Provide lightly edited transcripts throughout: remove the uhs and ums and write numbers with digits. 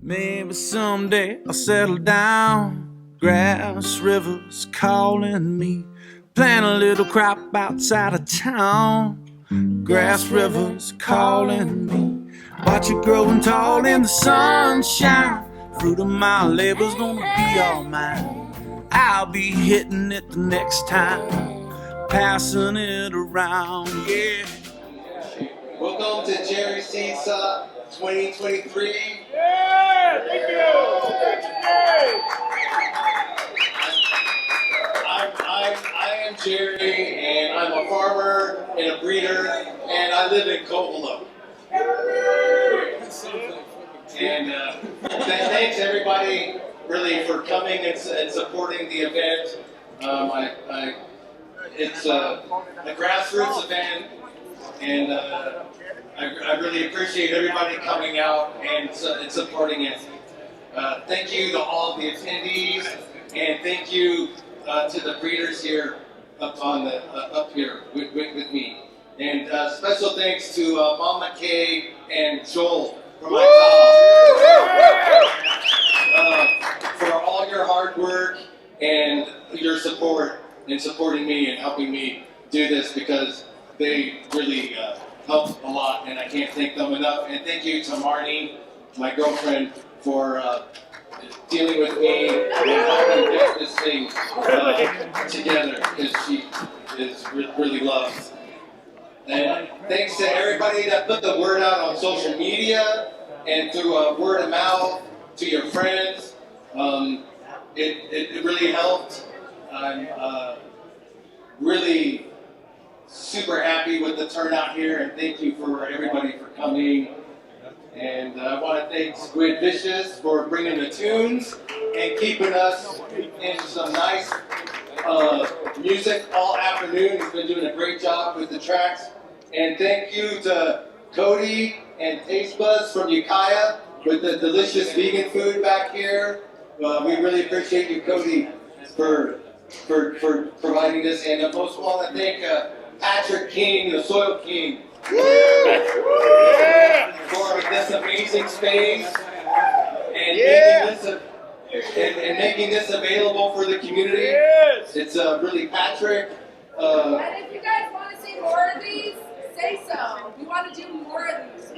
Maybe someday I'll settle down. Grass rivers calling me. Plant a little crop outside of town. Grass rivers calling me. Watch it growing tall in the sunshine. Fruit of my labor's gonna be all mine. I'll be hitting it the next time, passing it around, yeah. Welcome to Jerry Seeds 2023. Yeah, thank you. I am Jerry, and I'm a farmer and a breeder, and I live in Covelo. And thanks everybody really for coming and supporting the event. It's a grassroots event, and I really appreciate everybody coming out and supporting it. Thank you to all the attendees, and thank you to the breeders here up here with me. And special thanks to Mama Kay and Joel from my for all your hard work and your support in supporting me and helping me do this, because they really helped a lot, and I can't thank them enough. And thank you to Marnie, my girlfriend, for dealing with me and helping get this thing together, because she is really loved. And thanks to everybody that put the word out on social media and through word of mouth to your friends. It really helped. I'm really super happy with the turnout here, and thank you for everybody for coming. And I want to thank Squid Vicious for bringing the tunes and keeping us in some nice music all afternoon. He's been doing a great job with the tracks. And thank you to Cody and Taste Buds from Ukiah with the delicious vegan food back here. We really appreciate you, Cody, for providing this. And I most want to thank Patrick King, the Soil King, for this amazing space and making this available for the community. It's really Patrick. And if you guys want to see more of these, say so. We want to do more of these.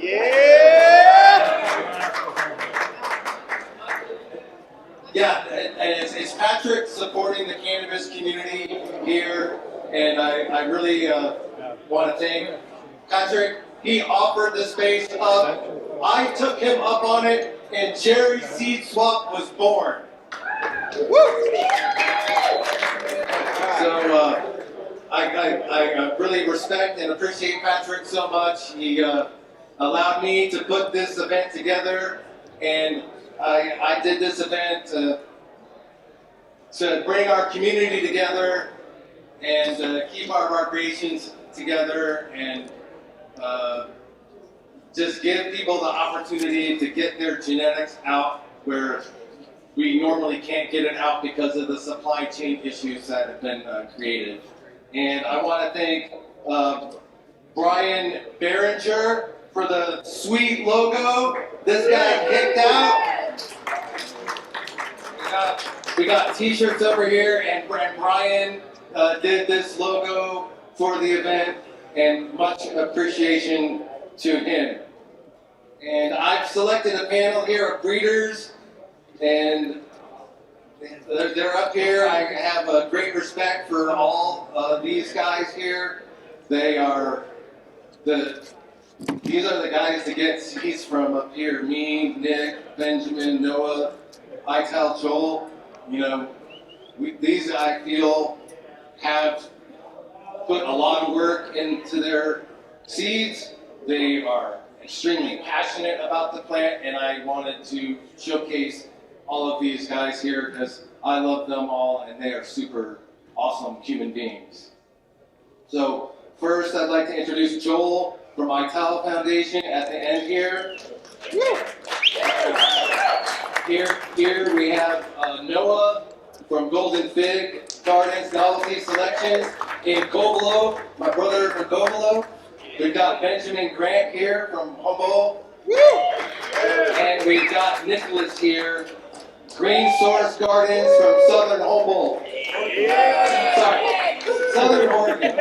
Yeah, and it's Patrick supporting the cannabis community here, and I really want to thank Patrick. He offered the space up. I took him up on it, and Jerry Seed Swap was born. So I really respect and appreciate Patrick so much. He allowed me to put this event together, and I did this event to bring our community together and keep our vibrations together, and just give people the opportunity to get their genetics out where we normally can't get it out because of the supply chain issues that have been created. And I want to thank Brian Behringer for the sweet logo. This guy kicked out. We got t-shirts over here, and Brian did this logo for the event, and much appreciation to him. And I've selected a panel here of breeders, and they're up here. I have a great respect for all these guys here. These are the guys that get seeds from up here. Me, Nick, Benjamin, Noah, Ital, Joel. You know, these I feel have put a lot of work into their seeds. They are extremely passionate about the plant, and I wanted to showcase all of these guys here because I love them all, and they are super awesome human beings. So first, I'd like to introduce Joel from Ital Foundation at the end here. Here we have Noah from Golden Fig Gardens Novelty Selections in Covelo, my brother from Covelo. We've got Benjamin Grant here from Humboldt. And And we've got Nicholas here, Green Source Gardens from Southern Humboldt. Sorry, Southern Oregon.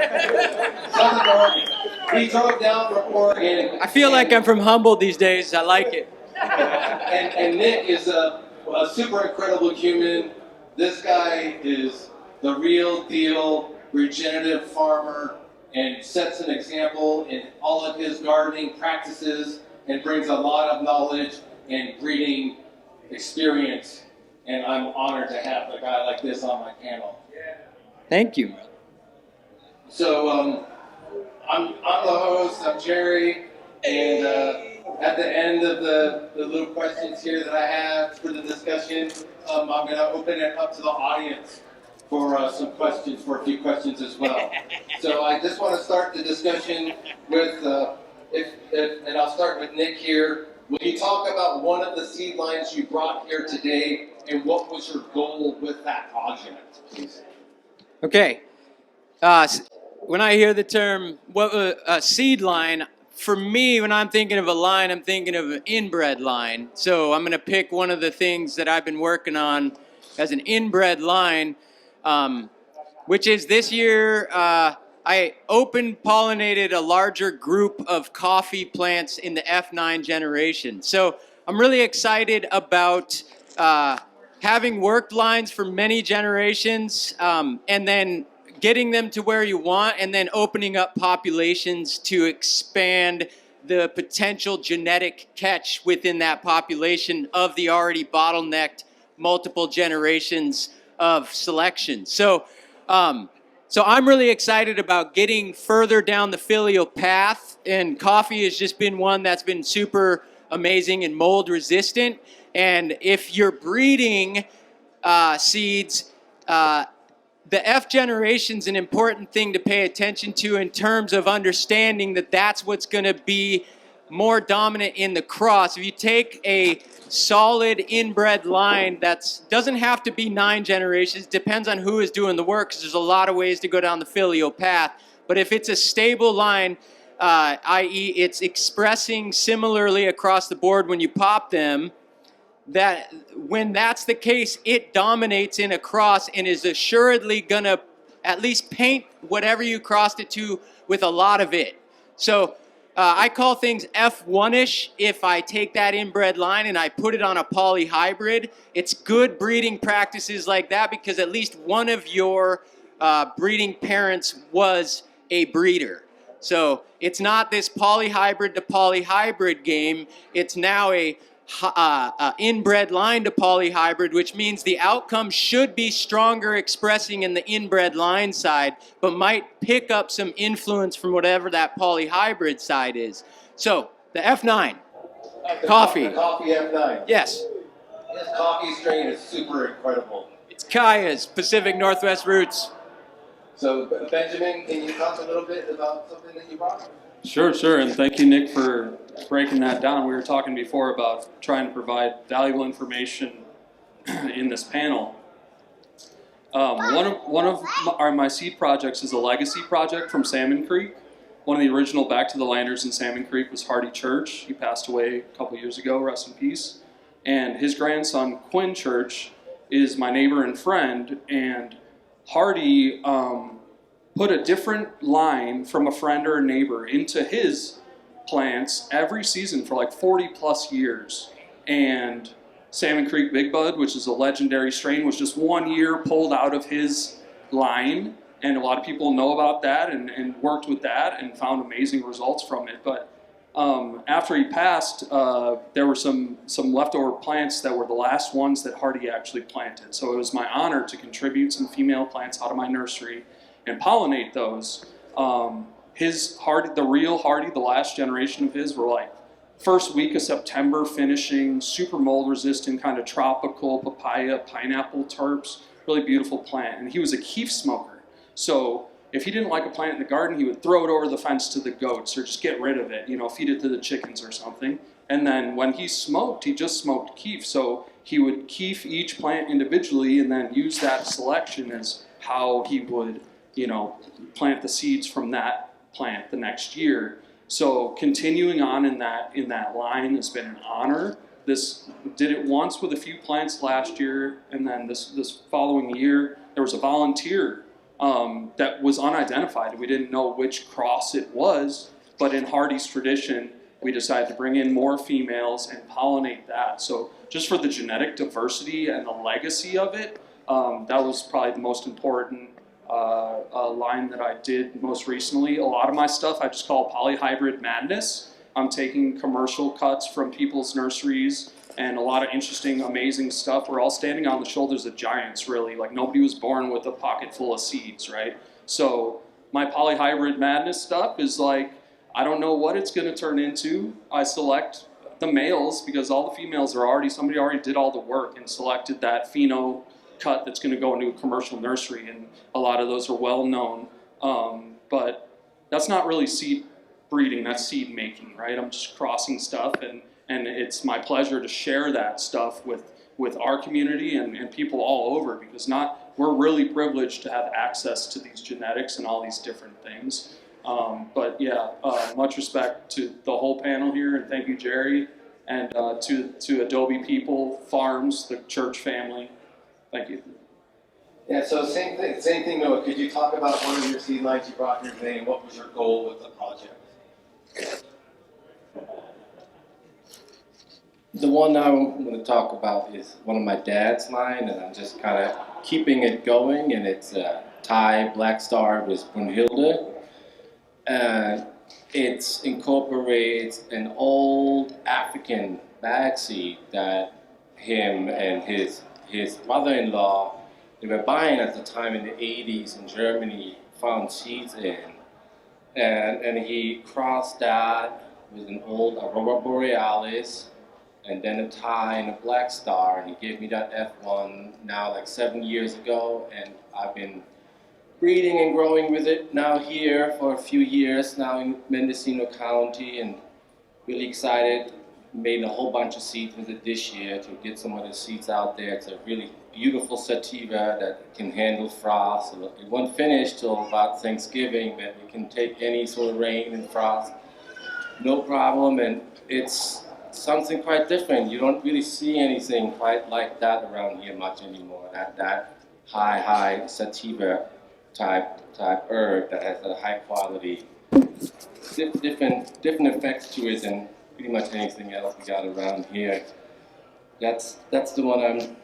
Southern Oregon. He drove down from Oregon. I feel like I'm from Humboldt these days. I like it. And Nick is a super incredible human. This guy is the real deal regenerative farmer and sets an example in all of his gardening practices and brings a lot of knowledge and breeding experience. And I'm honored to have a guy like this on my panel. Thank you. So I'm the host, I'm Jerry, and at the end of the little questions here that I have for the discussion, I'm going to open it up to the audience for some questions, for a few questions as well. So I just want to start the discussion with, and I'll start with Nick here. Will you talk about one of the seed lines you brought here today, and what was your goal with that project, please? Okay. When I hear the term seed line, for me, when I'm thinking of a line, I'm thinking of an inbred line. So I'm going to pick one of the things that I've been working on as an inbred line, which is this year I open-pollinated a larger group of coffee plants in the F9 generation. So I'm really excited about having worked lines for many generations and then getting them to where you want and then opening up populations to expand the potential genetic catch within that population of the already bottlenecked multiple generations of selection. So I'm really excited about getting further down the filial path, and coffee has just been one that's been super amazing and mold resistant. And if you're breeding seeds, the F generation's an important thing to pay attention to in terms of understanding that that's what's going to be more dominant in the cross. If you take a solid inbred line that doesn't have to be 9 generations, depends on who is doing the work, because there's a lot of ways to go down the filial path. But if it's a stable line, i.e. it's expressing similarly across the board when you pop them, that when that's the case, it dominates in a cross and is assuredly gonna at least paint whatever you crossed it to with a lot of it. So I call things F1-ish if I take that inbred line and I put it on a polyhybrid. It's good breeding practices like that because at least one of your breeding parents was a breeder. So it's not this polyhybrid to polyhybrid game. It's now a inbred line to polyhybrid, which means the outcome should be stronger expressing in the inbred line side, but might pick up some influence from whatever that polyhybrid side is. So the F9, coffee. The coffee F9. Yes. This coffee strain is super incredible. It's Kaya's Pacific Northwest roots. So Benjamin, can you talk a little bit about something that you brought? Sure, and thank you, Nick, for breaking that down. We were talking before about trying to provide valuable information in this panel. One of my seed projects is a legacy project from Salmon Creek. One of the original Back to the Landers in Salmon Creek was Hardy Church. He passed away a couple years ago, rest in peace. And his grandson, Quinn Church, is my neighbor and friend, and Hardy put a different line from a friend or a neighbor into his plants every season for like 40 plus years. And Salmon Creek Big Bud, which is a legendary strain, was just 1 year pulled out of his line. And a lot of people know about that and worked with that and found amazing results from it. But after he passed, there were some leftover plants that were the last ones that Hardy actually planted. So it was my honor to contribute some female plants out of my nursery and pollinate those. His Hardy, the real Hardy, the last generation of his, were like first week of September finishing, super mold resistant, kind of tropical papaya, pineapple terps, really beautiful plant. And he was a keef smoker. So if he didn't like a plant in the garden, he would throw it over the fence to the goats or just get rid of it, feed it to the chickens or something. And then when he smoked, he just smoked keef. So he would keef each plant individually and then use that selection as how he would plant the seeds from that plant the next year. So continuing on in that line has been an honor. did it once with a few plants last year, and then this following year there was a volunteer that was unidentified. We didn't know which cross it was, but in Hardy's tradition, we decided to bring in more females and pollinate that. So just for the genetic diversity and the legacy of it, that was probably the most important line that I did most recently. A lot of my stuff I just call polyhybrid madness. I'm taking commercial cuts from people's nurseries and a lot of interesting, amazing stuff. We're all standing on the shoulders of giants, really. Like, nobody was born with a pocket full of seeds, right? So my polyhybrid madness stuff is like, I don't know what it's going to turn into. I select the males because all the females are already, somebody already did all the work and selected that pheno cut that's going to go into a commercial nursery, and a lot of those are well known. But that's not really seed breeding, that's seed making, right? I'm just crossing stuff, and it's my pleasure to share that stuff with our community and people all over, because we're really privileged to have access to these genetics and all these different things. But yeah, much respect to the whole panel here, and thank you, Jerry, and to Adobe People Farms, the church family. Thank you. Yeah, so same thing, Noah. Could you talk about one of your seed lines you brought here today, and what was your goal with the project? The one I'm going to talk about is one of my dad's line, and I'm just kind of keeping it going, and it's Thai Black Star with Brunhilde. And it incorporates an old African bag seed that him and his mother-in-law, they were buying at the time in the 80s in Germany, found seeds in. And he crossed that with an old Aurora Borealis, and then a Thai and a Black Star, and he gave me that F1 now like 7 years ago, and I've been breeding and growing with it now here for a few years now in Mendocino County, and really excited. Made a whole bunch of seeds with it this year to get some of the seeds out there. It's a really beautiful sativa that can handle frost. It won't finish till about Thanksgiving, but it can take any sort of rain and frost, no problem. And it's something quite different. You don't really see anything quite like that around here much anymore. That high sativa type herb that has a high quality, different effects to it than pretty much anything else we got around here. That's the one I'm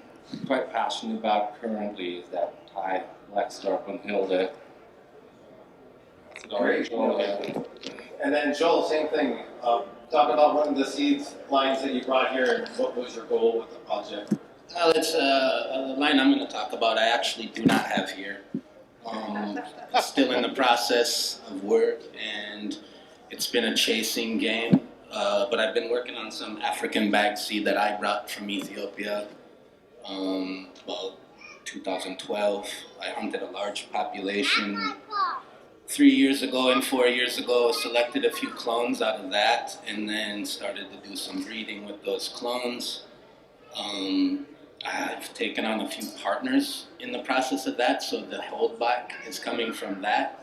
quite passionate about currently, is that Thai Black Star Brunhilde. Great. And then Joel, same thing. Talk about one of the seeds lines that you brought here, and what was your goal with the project? It's a line I'm going to talk about. I actually do not have here. Still in the process of work, and it's been a chasing game. But I've been working on some African bag seed that I brought from Ethiopia about 2012. I hunted a large population 3 years ago and 4 years ago, selected a few clones out of that, and then started to do some breeding with those clones. I've taken on a few partners in the process of that, so the holdback is coming from that.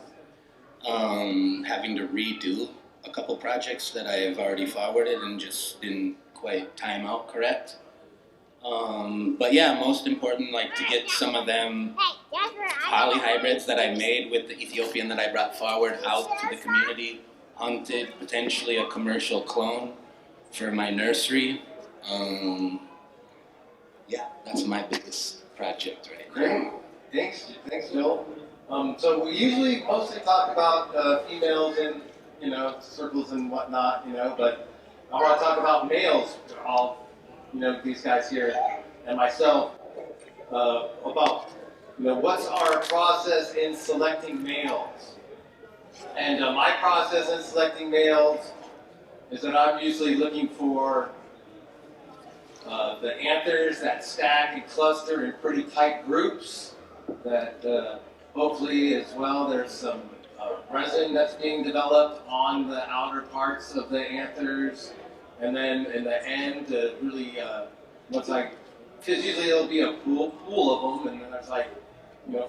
Having to redo a couple projects that I have already forwarded and just didn't quite time out correct. But yeah, most important, like, to get some of them polyhybrids that I made with the Ethiopian that I brought forward out to the community, hunted, potentially a commercial clone for my nursery. Yeah, that's my biggest project right now. Great. Thanks, Joel. So we usually mostly talk about females in, circles and whatnot, but I want to talk about males. All, these guys here and myself, about, what's our process in selecting males. And my process in selecting males is that I'm usually looking for the anthers that stack and cluster in pretty tight groups, that hopefully as well there's some resin that's being developed on the outer parts of the anthers, and then in the end really because usually it'll be a pool of them, and then there's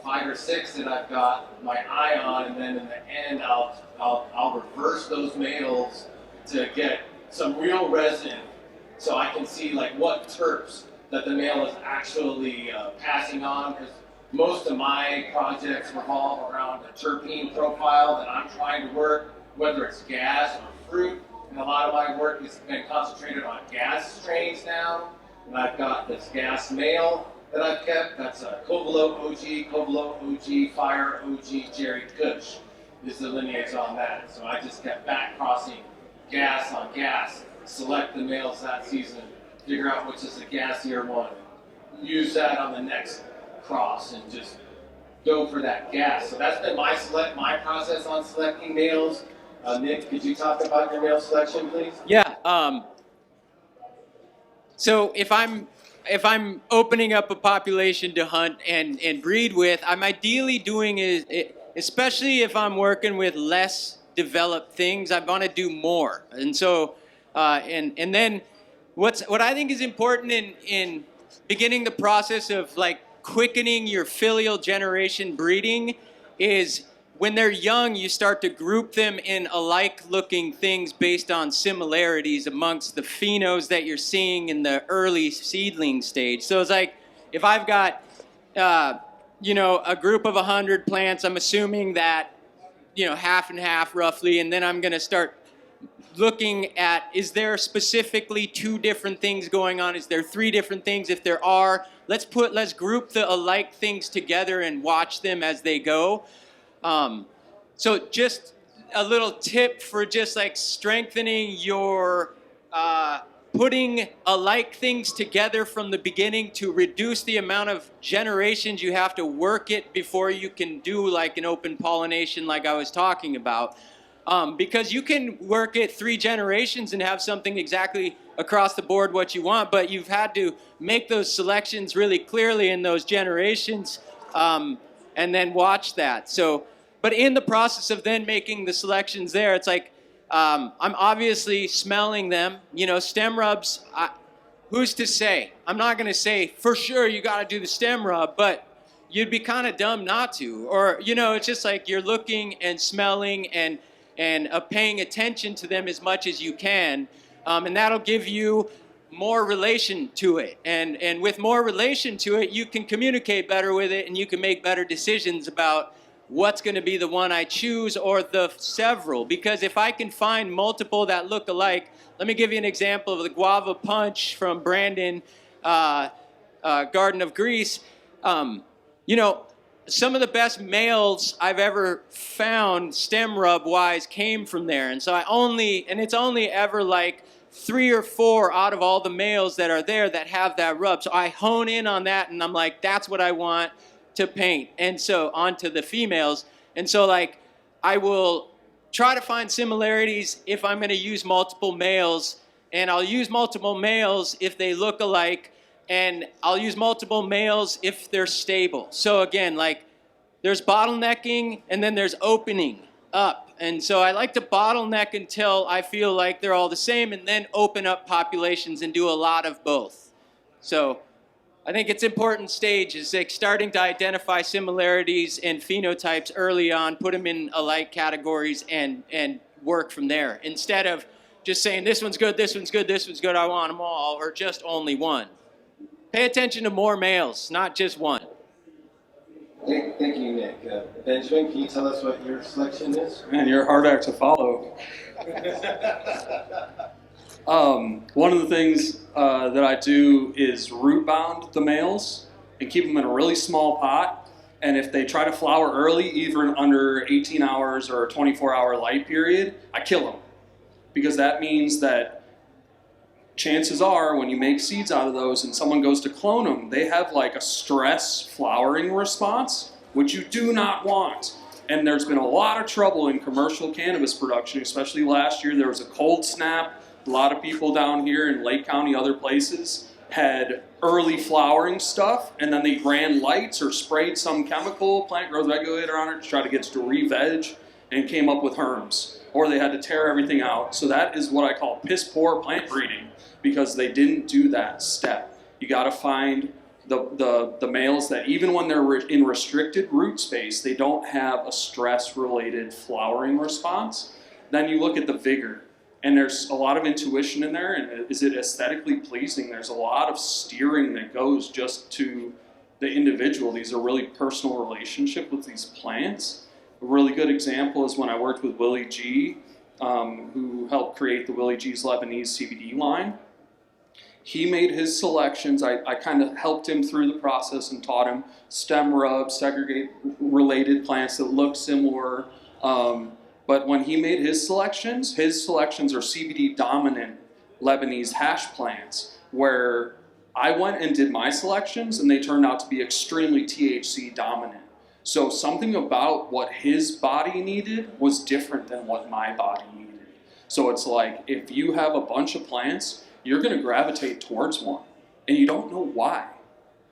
5 or 6 that I've got my eye on, and then in the end I'll reverse those males to get some real resin so I can see like what terps that the male is actually passing on, because most of my projects revolve around a terpene profile that I'm trying to work, whether it's gas or fruit, and a lot of my work has been concentrated on gas strains now, and I've got this gas male that I've kept, that's a Covelo OG, Fire OG, Jerry Kush is the lineage on that. So I just kept back crossing gas on gas, select the males that season, figure out which is the gassier one, use that on the next cross and just go for that gas. So that's been my process on selecting males. Nick, could you talk about your male selection, please? Yeah. So if I'm opening up a population to hunt and breed with, I'm ideally doing is, especially if I'm working with less developed things, I want to do more. And so, and then what I think is important in beginning the process of like quickening your filial generation breeding is when they're young, you start to group them in alike-looking things based on similarities amongst the phenos that you're seeing in the early seedling stage. So it's like, if I've got, a group of 100 plants, I'm assuming that, half and half roughly, and then I'm going to start looking at, is there specifically 2 different things going on? Is there 3 different things? If there are, let's group the alike things together and watch them as they go. So just a little tip for just like strengthening your, putting alike things together from the beginning to reduce the amount of generations you have to work it before you can do like an open pollination like I was talking about. Because you can work it 3 generations and have something exactly across the board what you want, but you've had to make those selections really clearly in those generations, and then watch that. So, but in the process of then making the selections there, it's like, I'm obviously smelling them. Stem rubs, who's to say? I'm not going to say, for sure you got to do the stem rub, but you'd be kind of dumb not to. Or, it's just like you're looking and smelling and paying attention to them as much as you can. And that'll give you more relation to it. And with more relation to it, you can communicate better with it and you can make better decisions about what's going to be the one I choose or the several. Because if I can find multiple that look alike, let me give you an example of the guava punch from Brandon, Garden of Greece. Some of the best males I've ever found stem rub wise came from there. And so it's only ever like 3 or 4 out of all the males that are there that have that rub. So I hone in on that and I'm like, that's what I want to paint. And so onto the females. And so like, I will try to find similarities if I'm going to use multiple males, and I'll use multiple males if they look alike, and I'll use multiple males if they're stable. So again, like there's bottlenecking and then there's opening up. And so I like to bottleneck until I feel like they're all the same and then open up populations and do a lot of both. So I think it's important stage is like starting to identify similarities and phenotypes early on, put them in alike categories and work from there. Instead of just saying this one's good, this one's good, this one's good, I want them all, or just only one. Pay attention to more males, not just one. Thank you, Nick. Benjamin, can you tell us what your selection is? Man, you're a hard act to follow. One of the things that I do is root bound the males and keep them in a really small pot. And if they try to flower early, even under 18 hours or a 24-hour light period, I kill them. Because that means that chances are when you make seeds out of those and someone goes to clone them, they have like a stress flowering response, which you do not want. And there's been a lot of trouble in commercial cannabis production, especially last year. There was a cold snap. A lot of people down here in Lake County, other places, had early flowering stuff, and then they ran lights or sprayed some chemical plant growth regulator on it to try to get it to re-veg, and came up with herms. Or they had to tear everything out. So that is what I call piss poor plant breeding, because they didn't do that step. You got to find the males that even when they're in restricted root space, they don't have a stress-related flowering response. Then you look at the vigor. And there's a lot of intuition in there, and is it aesthetically pleasing? There's a lot of steering that goes just to the individual. These are really personal relationship with these plants. A really good example is when I worked with Willie G, who helped create the Willie G's Lebanese CBD line. He made his selections. I kind of helped him through the process and taught him stem rub, segregate related plants that look similar. But when he made his selections are CBD dominant Lebanese hash plants, where I went and did my selections and they turned out to be extremely THC dominant. So something about what his body needed was different than what my body needed. So it's like, if you have a bunch of plants, you're going to gravitate towards one, and you don't know why.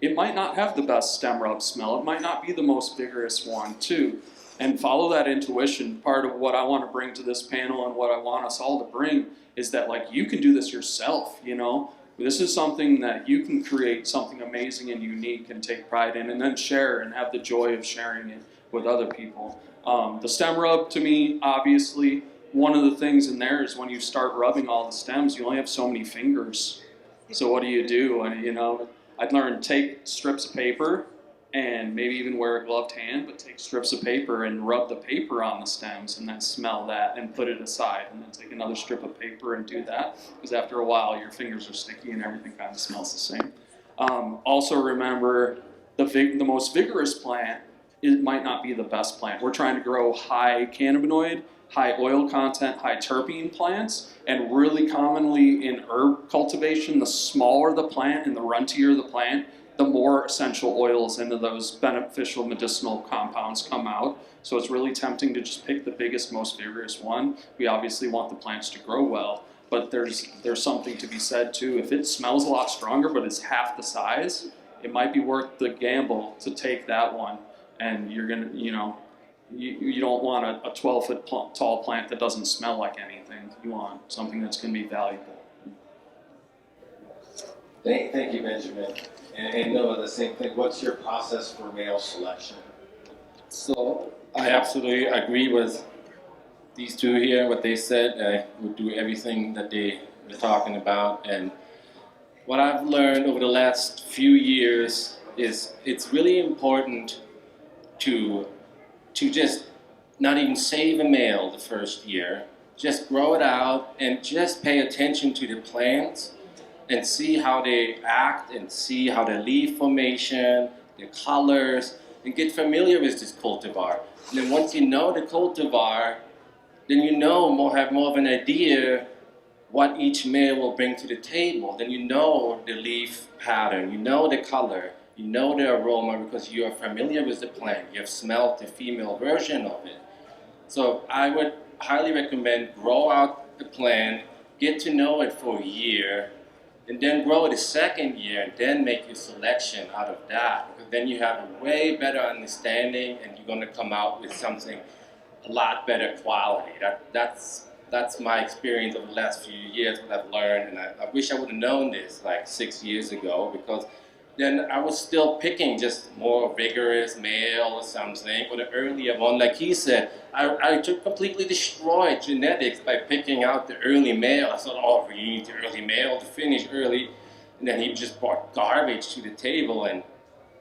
It might not have the best stem rub smell. It might not be the most vigorous one, too. And follow that intuition. Part of what I want to bring to this panel and what I want us all to bring is that, like, you can do this yourself, you know? This is something that you can create something amazing and unique and take pride in, and then share and have the joy of sharing it with other people. The stem rub, to me, obviously, one of the things in there is when you start rubbing all the stems, you only have so many fingers. So what do? And, you know, I'd learned take strips of paper and maybe even wear a gloved hand, but take strips of paper and rub the paper on the stems and then smell that and put it aside, and then take another strip of paper and do that, because after a while your fingers are sticky and everything kind of smells the same. Also remember, the most vigorous plant, it might not be the best plant. We're trying to grow high cannabinoid, high oil content, high terpene plants, and really commonly in herb cultivation, the smaller the plant and the runtier the plant, the more essential oils into those beneficial medicinal compounds come out. So it's really tempting to just pick the biggest, most vigorous one. We obviously want the plants to grow well, but there's something to be said too. If it smells a lot stronger, but it's half the size, it might be worth the gamble to take that one. And you're gonna, you know, you don't want a 12-foot tall plant that doesn't smell like anything. You want something that's gonna be valuable. Thank you, Benjamin. And Noah, the same thing. What's your process for male selection? So I absolutely agree with these two here, what they said. I would do everything that they were talking about. And what I've learned over the last few years is it's really important to just not even save a male the first year. Just grow it out and just pay attention to the plants and see how they act and see how the leaf formation, the colors, and get familiar with this cultivar. And then once you know the cultivar, then you have more of an idea what each male will bring to the table. Then you know the leaf pattern, you know the color, you know the aroma because you are familiar with the plant. You have smelled the female version of it. So I would highly recommend grow out the plant, get to know it for a year, and then grow it a second year, and then make your selection out of that. Because then you have a way better understanding, and you're going to come out with something a lot better quality. That's my experience over the last few years, what I've learned, and I wish I would have known this like 6 years ago, because then I was still picking just more vigorous male or something, or the earlier one. Like he said, I completely destroyed genetics by picking out the early male. I thought, oh, we need the early male to finish early. And then he just brought garbage to the table and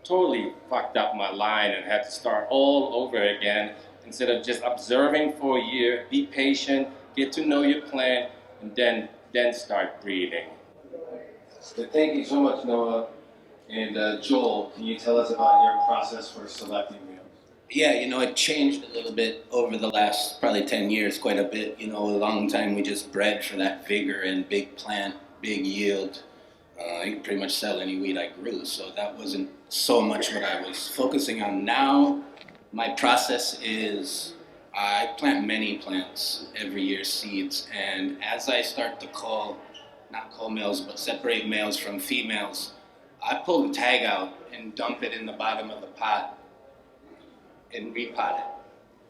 totally fucked up my line and had to start all over again. Instead of just observing for a year, be patient, get to know your plant, and then start breeding. So thank you so much, Noah. And Joel, can you tell us about your process for selecting males? Yeah, it changed a little bit over the last probably 10 years, quite a bit. A long time we just bred for that vigor and big plant, big yield. You could pretty much sell any weed I grew, so that wasn't so much what I was focusing on. Now, my process is I plant many plants every year, seeds, and as I start to not cull males, but separate males from females, I pull the tag out and dump it in the bottom of the pot and repot it.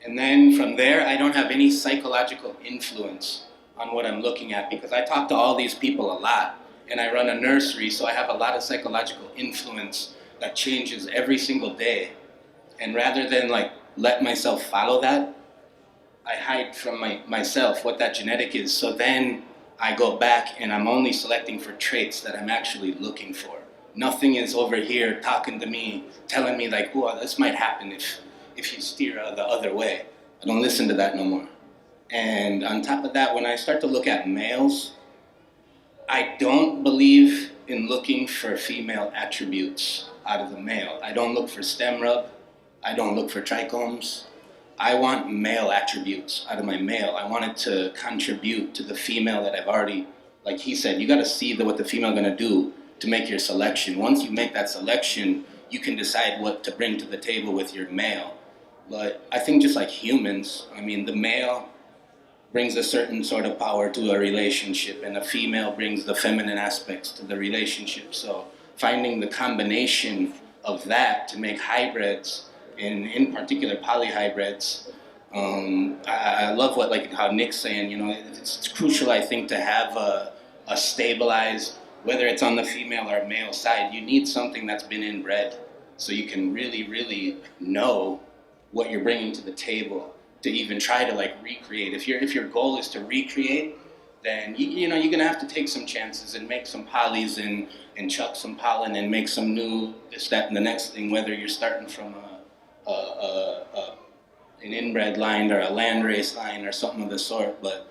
And then from there, I don't have any psychological influence on what I'm looking at, because I talk to all these people a lot, and I run a nursery, so I have a lot of psychological influence that changes every single day. And rather than let myself follow that, I hide from myself what that genetic is. So then I go back and I'm only selecting for traits that I'm actually looking for. Nothing is over here talking to me, telling me like, "Oh, this might happen if you steer the other way." I don't listen to that no more. And on top of that, when I start to look at males, I don't believe in looking for female attributes out of the male. I don't look for stem rub. I don't look for trichomes. I want male attributes out of my male. I want it to contribute to the female that I've already, like he said, you got to see what the female going to do to make your selection. Once you make that selection, you can decide what to bring to the table with your male. But I think just like humans, I mean, the male brings a certain sort of power to a relationship, and a female brings the feminine aspects to the relationship. So finding the combination of that to make hybrids, in particular polyhybrids, I love how Nick's saying, it's crucial, I think, to have a stabilized, whether it's on the female or male side, you need something that's been inbred so you can really, really know what you're bringing to the table to even try to recreate. If your goal is to recreate, then you're gonna have to take some chances and make some polys and chuck some pollen and make some new this, that, and the next thing. Whether you're starting from an inbred line or a landrace line or something of the sort, but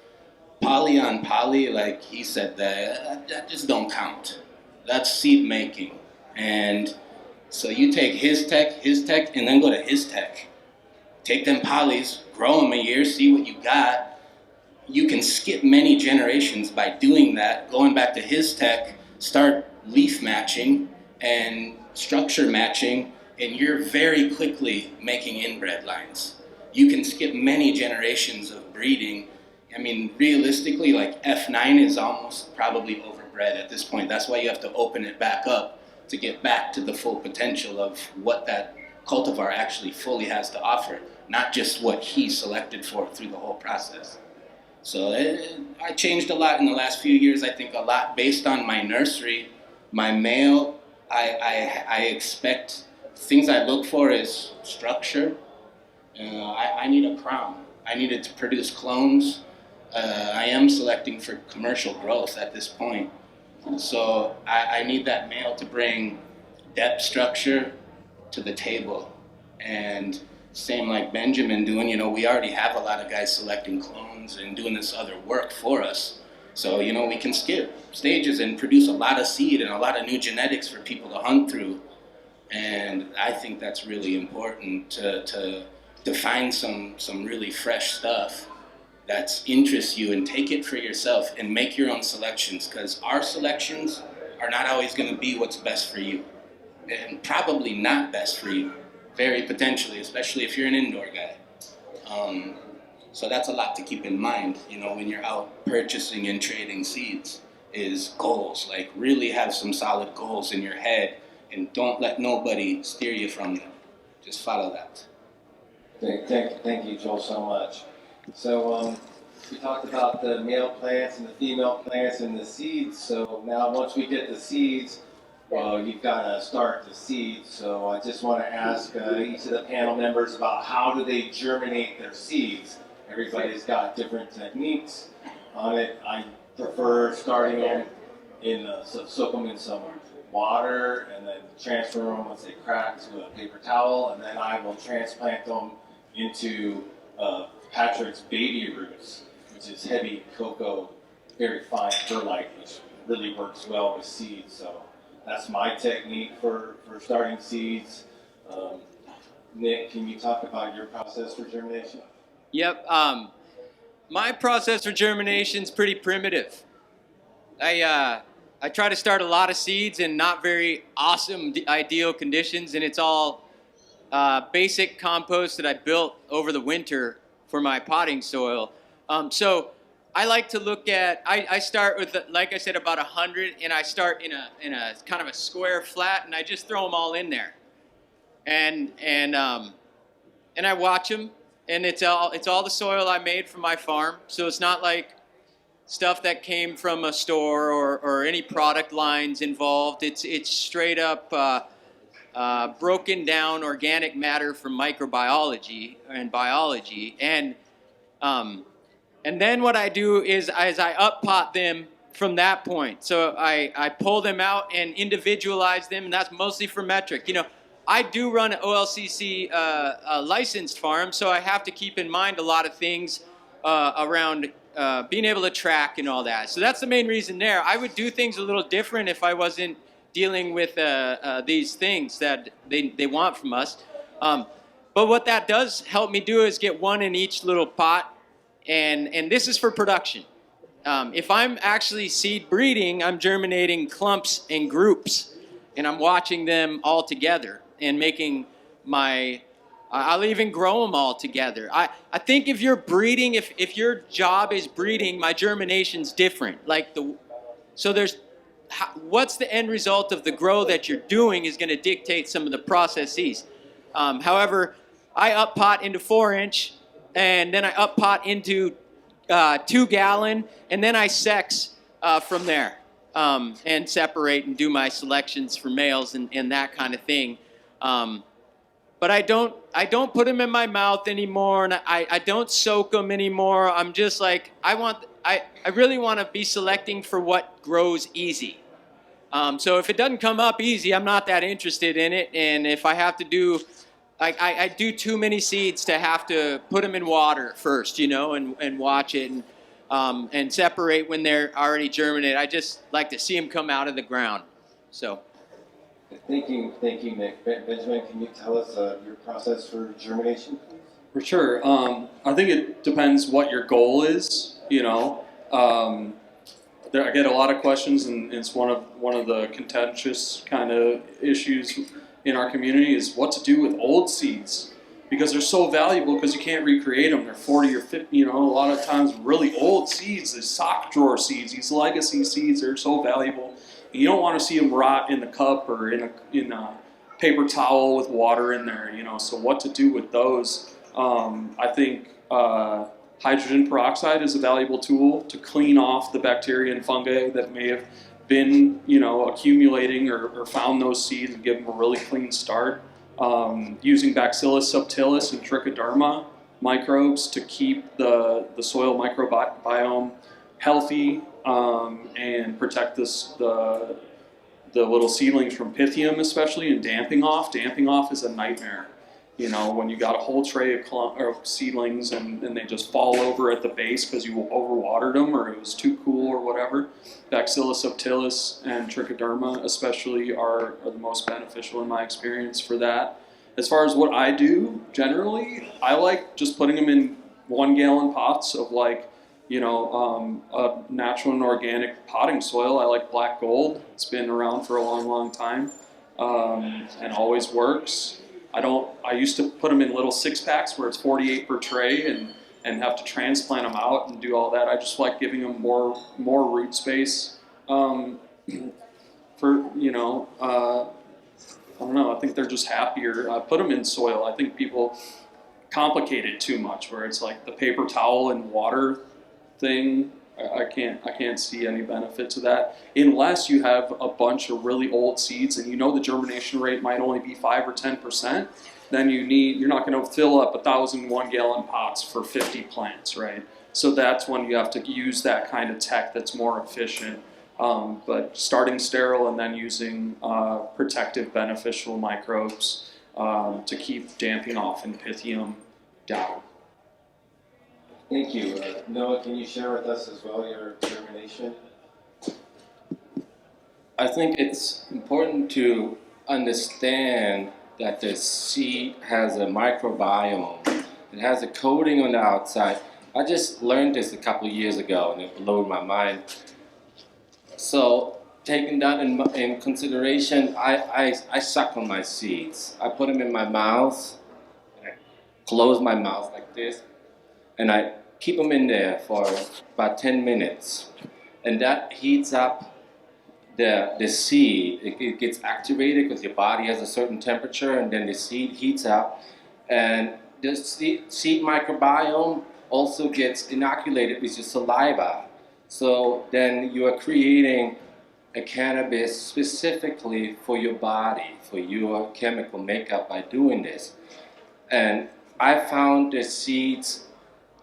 poly on poly, like he said, that just don't count. That's seed making, and so you take his tech, and then go to his tech. Take them polys, grow them a year, see what you got. You can skip many generations by doing that, going back to his tech, start leaf matching and structure matching, and you're very quickly making inbred lines. You can skip many generations of breeding. I mean, realistically, F9 is almost probably overbred at this point. That's why you have to open it back up to get back to the full potential of what that cultivar actually fully has to offer, not just what he selected for through the whole process. So I changed a lot in the last few years. I think a lot based on my nursery. My male, I expect, things I look for is structure. I need a crown. I need it to produce clones. I am selecting for commercial growth at this point. So I need that male to bring depth structure to the table. And same like Benjamin doing, we already have a lot of guys selecting clones and doing this other work for us. So, we can skip stages and produce a lot of seed and a lot of new genetics for people to hunt through. And I think that's really important to find some really fresh stuff that interests you and take it for yourself and make your own selections, because our selections are not always going to be what's best for you, and probably not best for you, very potentially, especially if you're an indoor guy. So that's a lot to keep in mind, when you're out purchasing and trading seeds, is goals. Really have some solid goals in your head and don't let nobody steer you from them. Just follow that. Thank you, Joel, so much. So we talked about the male plants and the female plants and the seeds. So now once we get the seeds, well, you've got to start the seeds. So I just want to ask each of the panel members about how do they germinate their seeds. Everybody's got different techniques on it. I prefer starting them soak them in some water and then transfer them once they crack to a paper towel, and then I will transplant them into Patrick's baby roots, which is heavy cocoa, very fine perlite, which really works well with seeds. So that's my technique for starting seeds. Nick, can you talk about your process for germination? Yep. My process for germination is pretty primitive. I try to start a lot of seeds in not very awesome, ideal conditions, and it's all basic compost that I built over the winter for my potting soil. So I like to look at, I start with, like I said, about 100, and I start in a kind of a square flat, and I just throw them all in there. And I watch them, and it's all the soil I made from my farm. So it's not like stuff that came from a store or any product lines involved. It's straight up broken down organic matter from microbiology and biology. And And then what I do is I up pot them from that point. So I pull them out and individualize them, and that's mostly for metric. You know, I do run an OLCC licensed farm, so I have to keep in mind a lot of things around being able to track and all that. So that's the main reason there. I would do things a little different if I wasn't dealing with these things that they want from us. But what that does help me do is get one in each little pot, and this is for production. If I'm actually seed breeding, I'm germinating clumps and groups, and I'm watching them all together and making my, I'll even grow them all together. I think if you're breeding, if your job is breeding, my germination's different. So there's, what's the end result of the grow that you're doing is going to dictate some of the processes. However, I up pot into 4-inch, and then I up pot into 2-gallon, and then I sex from there and separate and do my selections for males and that kind of thing. But I don't put them in my mouth anymore, and I don't soak them anymore. I'm just like, I really want to be selecting for what grows easy. So if it doesn't come up easy, I'm not that interested in it. And if I have to do, I do too many seeds to have to put them in water first, you know, and watch it and separate when they're already germinated. I just like to see them come out of the ground. So. Thank you, Nick. Benjamin, can you tell us your process for germination, please? For sure. I think it depends what your goal is. You know, I get a lot of questions, and it's one of the contentious kind of issues in our community is what to do with old seeds, because they're so valuable because you can't recreate them. They're 40 or 50. You know, a lot of times really old seeds, these sock drawer seeds, these legacy seeds, are so valuable. You don't want to see them rot in the cup or in a paper towel with water in there, you know. So what to do with those? I think hydrogen peroxide is a valuable tool to clean off the bacteria and fungi that may have been, you know, accumulating or found those seeds and give them a really clean start. Using Bacillus subtilis and Trichoderma microbes to keep the soil microbiome healthy. And protect the little seedlings from Pythium, especially, and damping off. Damping off is a nightmare. You know, when you got a whole tray of seedlings and they just fall over at the base because you overwatered them or it was too cool or whatever. Bacillus subtilis and Trichoderma especially are the most beneficial in my experience for that. As far as what I do, generally, I like just putting them in 1-gallon pots of a natural and organic potting soil. I like black gold. It's been around for a long, long time and always works. I used to put them in little 6-packs where it's 48 per tray and have to transplant them out and do all that. I just like giving them more root space. I don't know, I think they're just happier. I put them in soil. I think people complicate it too much where it's like the paper towel and water thing. I can't see any benefit to that unless you have a bunch of really old seeds and you know the germination rate might only be 5 or 10%. Then you're not going to fill up 1,000 1-gallon pots for 50 plants, right? So that's when you have to use that kind of tech that's more efficient. But starting sterile and then using protective beneficial microbes to keep damping off and Pythium down. Thank you. Noah, can you share with us as well your germination? I think it's important to understand that the seed has a microbiome. It has a coating on the outside. I just learned this a couple of years ago and it blew my mind. So taking that in consideration, I suck on my seeds. I put them in my mouth, and I close my mouth like this, and I keep them in there for about 10 minutes. And that heats up the seed. It gets activated because your body has a certain temperature, and then the seed heats up. And the seed microbiome also gets inoculated with your saliva. So then you are creating a cannabis specifically for your body, for your chemical makeup by doing this. And I found the seeds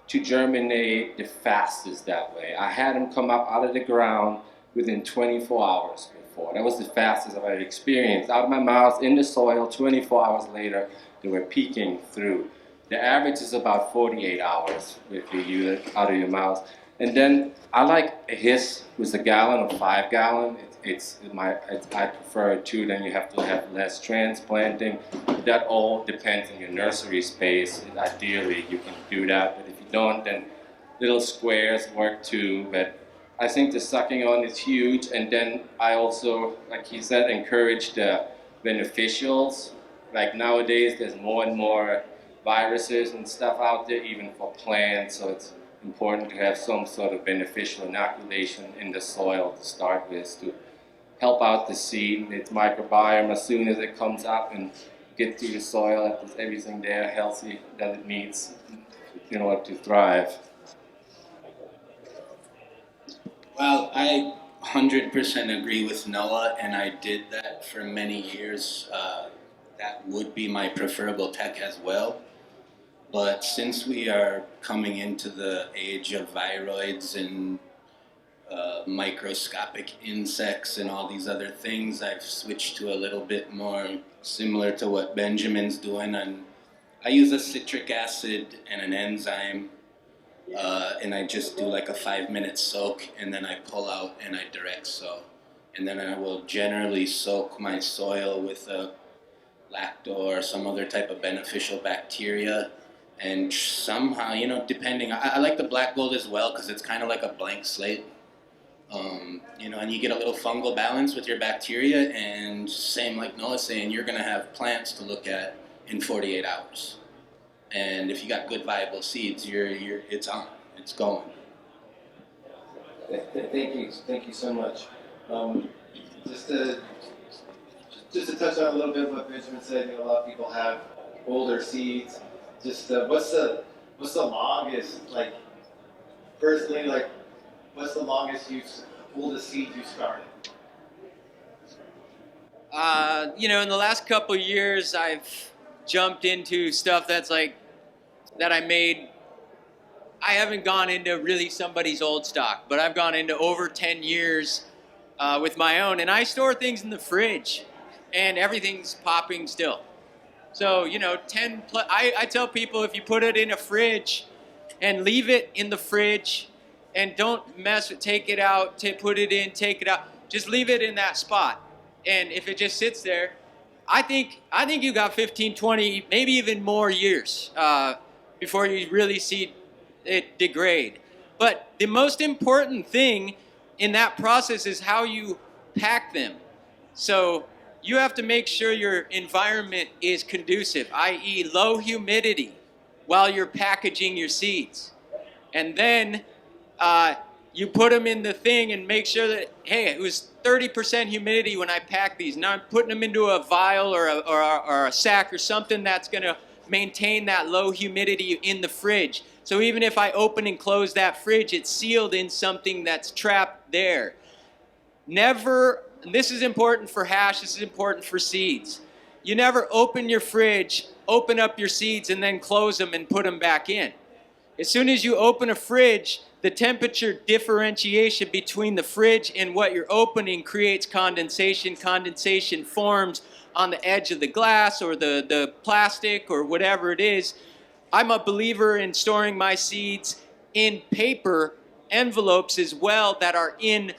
to germinate the fastest that way. I had them come up out of the ground within 24 hours before. That was the fastest I've ever experienced. Out of my mouth, in the soil, 24 hours later, they were peeking through. The average is about 48 hours if you use it out of your mouth. And then I like a hiss with a gallon or 5 gallon. I prefer it too. Then you have to have less transplanting. That all depends on your nursery space. Ideally, you can do that. But if you don't, then little squares work too. But I think the sucking on is huge. And then I also, like he said, encourage the beneficials. Like nowadays, there's more and more viruses and stuff out there, even for plants. So it's important to have some sort of beneficial inoculation in the soil to start with to help out the seed, its microbiome as soon as it comes up and get through the soil, that there's everything there healthy that it needs in order to thrive. Well, I 100% agree with Noah, and I did that for many years. That would be my preferable tech as well. But since we are coming into the age of viroids and microscopic insects and all these other things, I've switched to a little bit more similar to what Benjamin's doing. And I use a citric acid and an enzyme, and I just do like a 5-minute soak, and then I pull out and I direct sow. And then I will generally soak my soil with a lacto or some other type of beneficial bacteria. And somehow, you know, depending, I like the black gold as well because it's kind of like a blank slate. You know, and you get a little fungal balance with your bacteria, and same like Noah's saying, you're going to have plants to look at in 48 hours. And if you got good viable seeds, it's on, it's going. Thank you so much. Just to touch on a little bit of what Benjamin said, you know, a lot of people have older seeds. Just what's the longest, like, personally, like, what's the oldest seed you started? You know, in the last couple of years, I've jumped into stuff that's like, that I made. I haven't gone into really somebody's old stock, but I've gone into over 10 years with my own, and I store things in the fridge, and everything's popping still. So, you know, I tell people if you put it in a fridge and leave it in the fridge and don't mess with, take it out, put it in, take it out, just leave it in that spot. And if it just sits there, I think you got 15, 20, maybe even more years before you really see it degrade. But the most important thing in that process is how you pack them. So you have to make sure your environment is conducive, i.e. low humidity, while you're packaging your seeds. And then you put them in the thing and make sure that, hey, it was 30% humidity when I packed these. Now I'm putting them into a vial or a sack or something that's going to maintain that low humidity in the fridge. So even if I open and close that fridge, it's sealed in something that's trapped there. Never, and this is important for hash, this is important for seeds. You never open your fridge, open up your seeds, and then close them and put them back in. As soon as you open a fridge, the temperature differentiation between the fridge and what you're opening creates condensation. Condensation forms on the edge of the glass or the plastic or whatever it is. I'm a believer in storing my seeds in paper envelopes as well that are in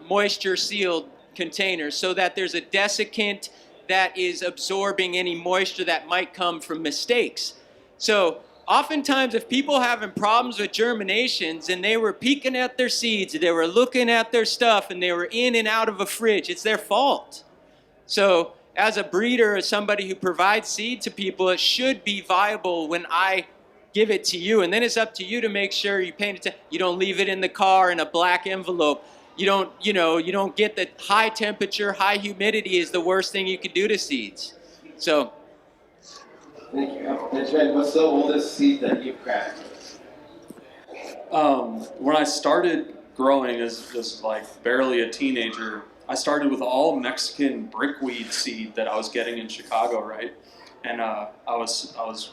moisture sealed containers so that there's a desiccant that is absorbing any moisture that might come from mistakes. So oftentimes if people are having problems with germinations and they were peeking at their seeds, they were looking at their stuff and they were in and out of a fridge, it's their fault. So as a breeder or somebody who provides seed to people, it should be viable when I give it to you. And then it's up to you to make sure you pay attention. You don't leave it in the car in a black envelope. You don't get the high temperature, high humidity is the worst thing you could do to seeds. So. Thank you. Benjamin, what's the oldest seed that you've cracked? When I started growing as like barely a teenager, I started with all Mexican brickweed seed that I was getting in Chicago, right? And I was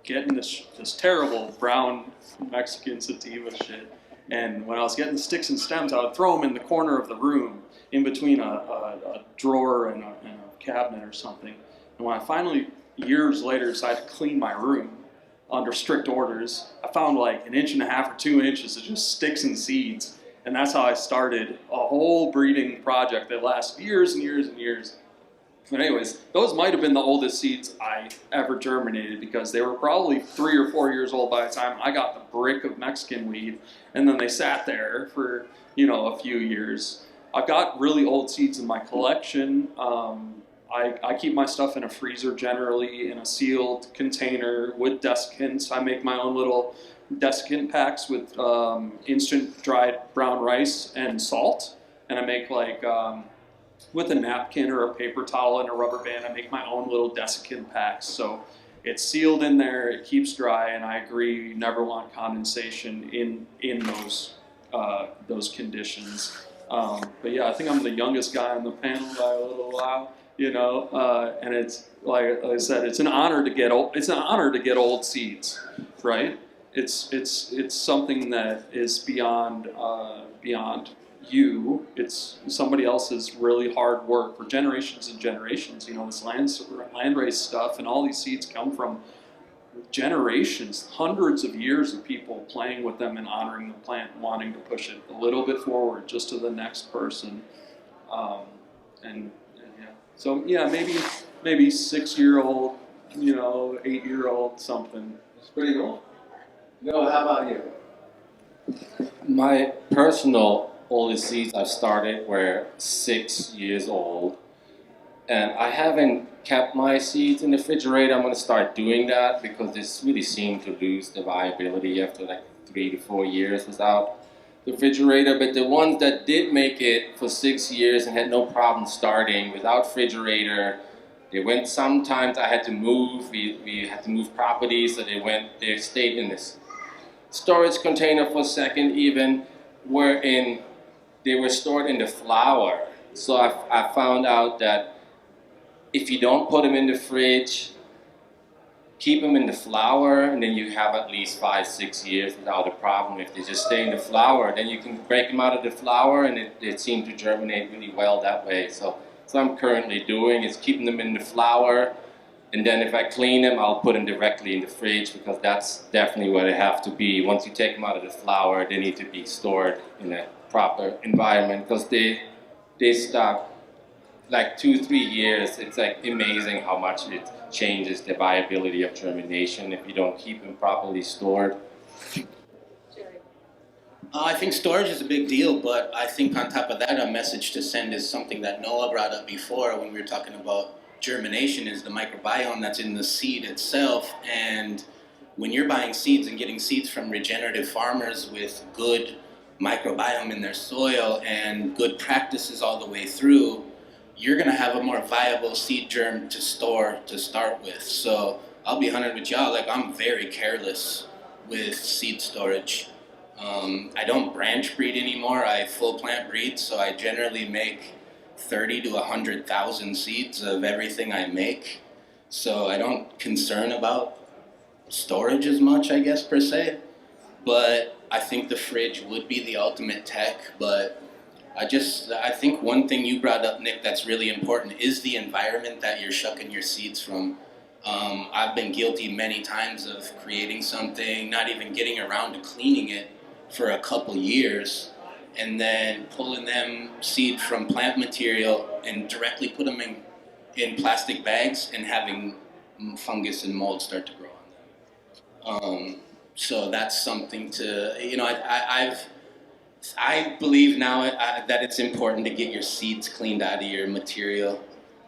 getting this terrible brown Mexican sativa shit. And when I was getting the sticks and stems, I would throw them in the corner of the room, in between a drawer and a cabinet or something. And when I finally, years later, decided to clean my room under strict orders, I found like 1.5 or 2 inches of just sticks and seeds. And that's how I started a whole breeding project that lasted years and years and years. But anyways, those might have been the oldest seeds I ever germinated, because they were probably 3 or 4 years old by the time I got the brick of Mexican weed, and then they sat there for, a few years. I've got really old seeds in my collection. I keep my stuff in a freezer, generally in a sealed container with desiccants. I make my own little desiccant packs with instant dried brown rice and salt, and I make like with a napkin or a paper towel and a rubber band, I make my own little desiccant packs. So it's sealed in there, it keeps dry, and I agree, you never want condensation in those conditions. But yeah, I think I'm the youngest guy on the panel by a little while, and it's like I said, it's an honor to get old. It's an honor to get old seeds, right? It's something that is beyond you. It's somebody else's really hard work for generations and generations. This landrace stuff and all these seeds come from generations, hundreds of years of people playing with them and honoring the plant, wanting to push it a little bit forward just to the next person. And yeah, so yeah, maybe 6-year-old, 8-year-old, something. It's pretty cool. No, how about you? My personal oldest seeds I've started were 6 years old, and I haven't kept my seeds in the refrigerator. I'm going to start doing that because this really seemed to lose the viability after like 3 to 4 years without the refrigerator. But the ones that did make it for 6 years and had no problem starting without refrigerator, they went. Sometimes I had to move. We had to move property, so they stayed in this storage container for a second even, they were stored in the flour. So I found out that if you don't put them in the fridge, keep them in the flour, and then you have at least 5-6 years without a problem. If they just stay in the flour, then you can break them out of the flour, and it seemed to germinate really well that way. So I'm currently doing is keeping them in the flour, and then if I clean them, I'll put them directly in the fridge, because that's definitely where they have to be. Once you take them out of the flour, they need to be stored in a proper environment, because they stop like 2-3 years. It's like amazing how much it changes the viability of germination if you don't keep them properly stored. I think storage is a big deal, but I think on top of that, a message to send is something that Noah brought up before when we were talking about germination, is the microbiome that's in the seed itself. And when you're buying seeds and getting seeds from regenerative farmers with good microbiome in their soil and good practices all the way through, you're going to have a more viable seed germ to store to start with. So I'll be honest with y'all, like, I'm very careless with seed storage. I don't branch breed anymore. I full plant breed, so I generally make 30 to 100,000 seeds of everything I make. So I don't concern about storage as much, I guess, per se. But I think the fridge would be the ultimate tech. But I think one thing you brought up, Nick, that's really important is the environment that you're shucking your seeds from. I've been guilty many times of creating something, not even getting around to cleaning it for a couple years, and then pulling them seed from plant material and directly put them in plastic bags and having fungus and mold start to grow on them. So that's something to, I believe now that it's important to get your seeds cleaned out of your material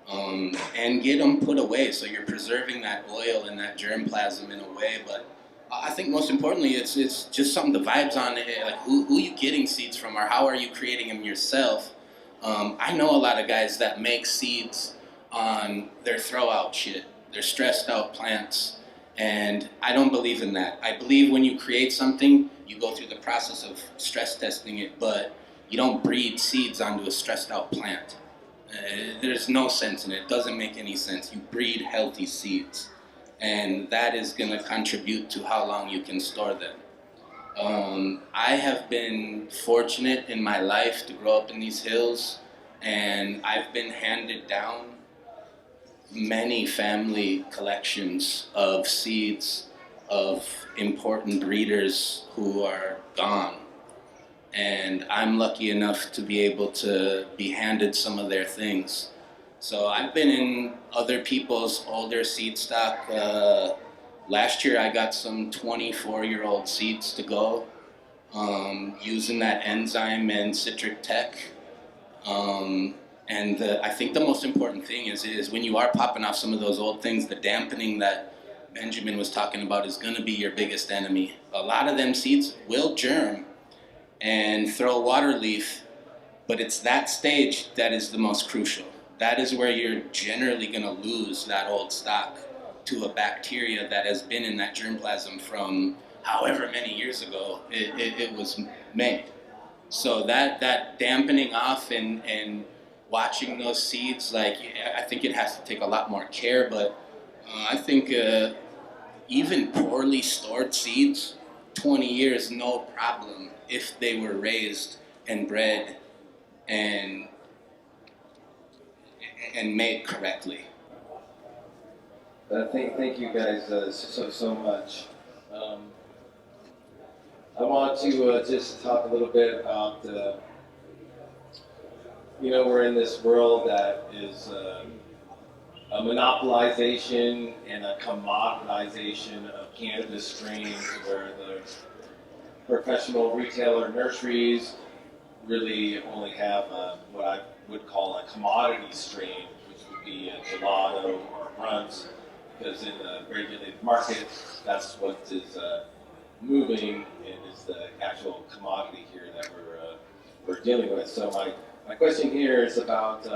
and get them put away, so you're preserving that oil and that germplasm in a way. But I think most importantly, it's just something the vibes on it, like who you getting seeds from, or how are you creating them yourself. I know a lot of guys that make seeds on their throw-out shit, their stressed-out plants, and I don't believe in that. I believe when you create something, you go through the process of stress testing it, but you don't breed seeds onto a stressed-out plant. There's no sense in it. It doesn't make any sense. You breed healthy seeds. and that is going to contribute to how long you can store them. I have been fortunate in my life to grow up in these hills, and I've been handed down many family collections of seeds of important breeders who are gone. And I'm lucky enough to be able to be handed some of their things. So I've been in other people's older seed stock. Last year I got some 24-year-old seeds to go, using that enzyme and citric tech. I think the most important thing is when you are popping off some of those old things, the dampening that Benjamin was talking about is going to be your biggest enemy. A lot of them seeds will germ and throw water leaf, but it's that stage that is the most crucial. That is where you're generally going to lose that old stock to a bacteria that has been in that germplasm from however many years ago it was made. So that dampening off and watching those seeds, like, I think it has to take a lot more care, but I think even poorly stored seeds, 20 years, no problem if they were raised and bred and made correctly. Thank you guys so much. I want to just talk a little bit about, we're in this world that is a monopolization and a commoditization of cannabis strains, where the professional retailer nurseries really only have what I would call a commodity strain, which would be a gelato or runts, because in the regulated market, that's what is moving and is the actual commodity here that we're dealing with. So my question here is about,